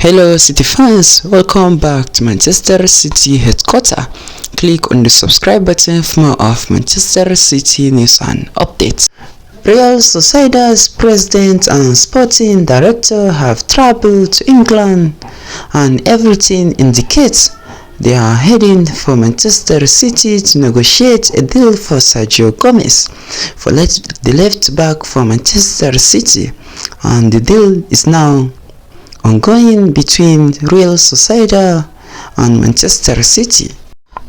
Hello City fans, welcome back to Manchester City headquarters. Click on the subscribe button for more of Manchester City news and updates. Real Sociedad's president and sporting director have traveled to England, and everything indicates they are heading for Manchester City to negotiate a deal for Sergio Gomez, for the left back for Manchester City, and the deal is now ongoing between Real Sociedad and Manchester City.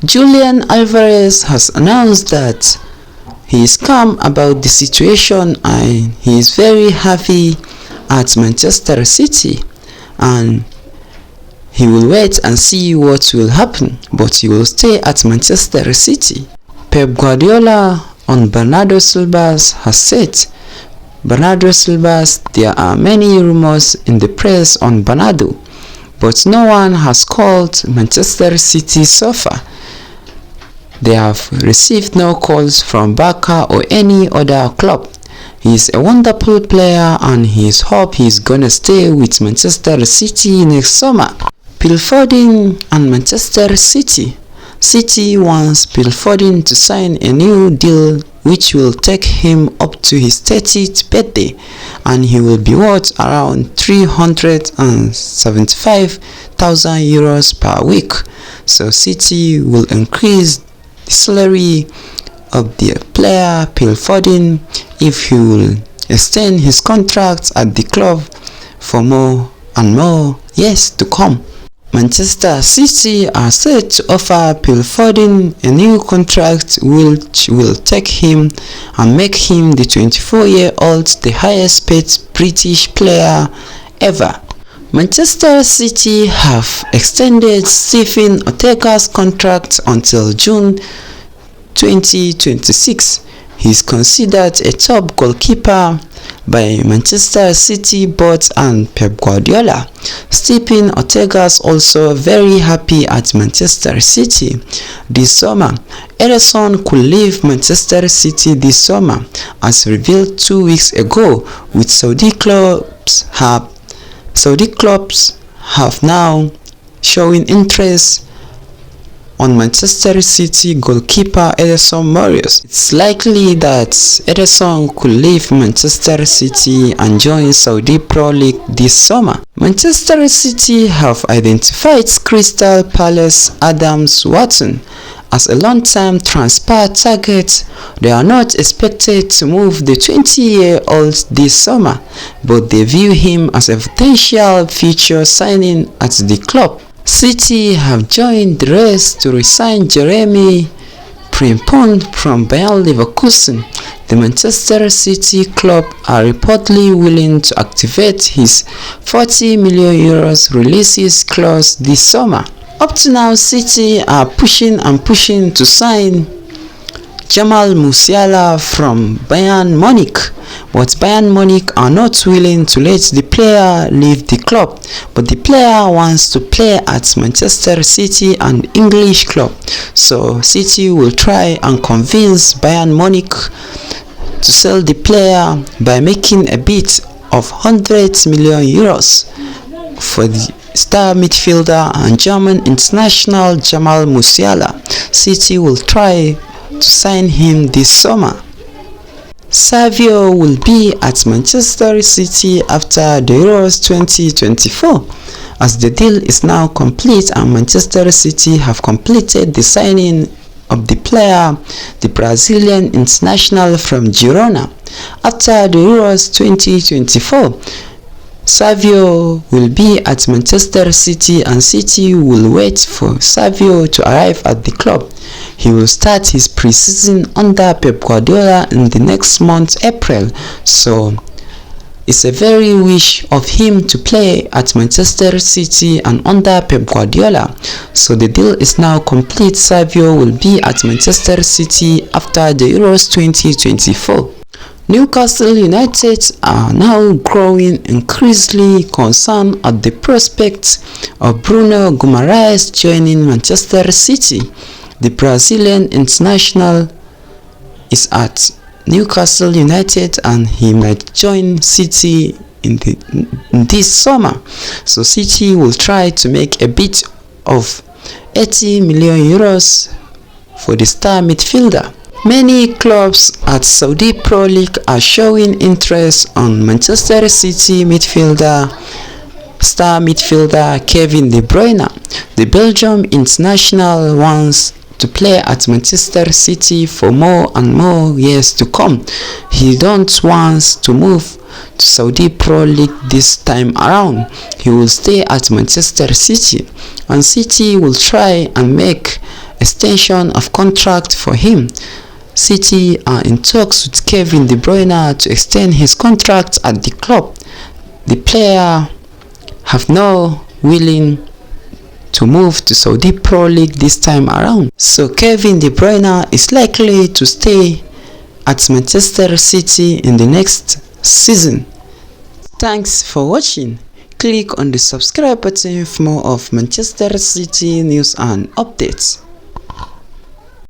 Julian Alvarez has announced that he is calm about the situation and he is very happy at Manchester City, and he will wait and see what will happen, but he will stay at Manchester City. Pep Guardiola on Bernardo Silva has said, Bernardo Silva, there are many rumors in the press on Bernardo, but no one has called Manchester City so far. They have received no calls from Barca or any other club. He is a wonderful player and he hopes he is gonna stay with Manchester City next summer. Phil Foden and Manchester City. City wants Phil Foden to sign a new deal which will take him up to his 30th birthday, and he will be worth around 375,000 euros per week. So City will increase the salary of the player Phil Foden if he will extend his contract at the club for more and more years to come. Manchester City are set to offer Phil Foden a new contract which will take him and make him the 24-year-old the highest paid British player ever. Manchester City have extended Steven Ortega's contract until June 2026. He is considered a top goalkeeper by Manchester City board and Pep Guardiola. Steven Ortega is also very happy at Manchester City this summer. Ederson could leave Manchester City this summer, as revealed 2 weeks ago, with Saudi clubs have now showing interest on Manchester City goalkeeper Ederson Moraes. It's likely that Ederson could leave Manchester City and join Saudi Pro League this summer. Manchester City have identified Crystal Palace Adams Watson as a long-term transfer target. They are not expected to move the 20-year-old this summer, but they view him as a potential future signing at the club. City have joined the race to resign Jeremy Frimpong from Bayer Leverkusen. The Manchester City club are reportedly willing to activate his 40 million euros releases clause this summer. Up to now, City are pushing to sign Jamal Musiala from Bayern Munich, but Bayern Munich are not willing to let the player leave the club, but the player wants to play at Manchester City, an English club. So City will try and convince Bayern Munich to sell the player by making a bid of 100 million euros for the star midfielder and German international Jamal Musiala. City will try to sign him this summer. Savio will be at Manchester City after the Euros 2024, as the deal is now complete and Manchester City have completed the signing of the player, the Brazilian international from Girona. After the Euros 2024, Savio will be at Manchester City and City will wait for Savio to arrive at the club. He will start his pre-season under Pep Guardiola in the next month, April, so it's a very wish of him to play at Manchester City and under Pep Guardiola. So the deal is now complete. Savio will be at Manchester City after the Euros 2024. Newcastle United are now growing increasingly concerned at the prospect of Bruno Guimaraes joining Manchester City. The Brazilian international is at Newcastle United and he might join City in this summer. So City will try to make a bid of 80 million euros for the star midfielder. Many clubs at Saudi Pro League are showing interest on Manchester City star midfielder Kevin De Bruyne. The Belgium international wants to play at Manchester City for more and more years to come. He don't want to move to Saudi Pro League this time around. He will stay at Manchester City, and City will try and make extension of contract for him. City are in talks with Kevin De Bruyne to extend his contract at the club. The player have no willing to move to Saudi Pro League this time around. So Kevin De Bruyne is likely to stay at Manchester City in the next season. Thanks for watching. Click on the subscribe button for more of Manchester City news and updates.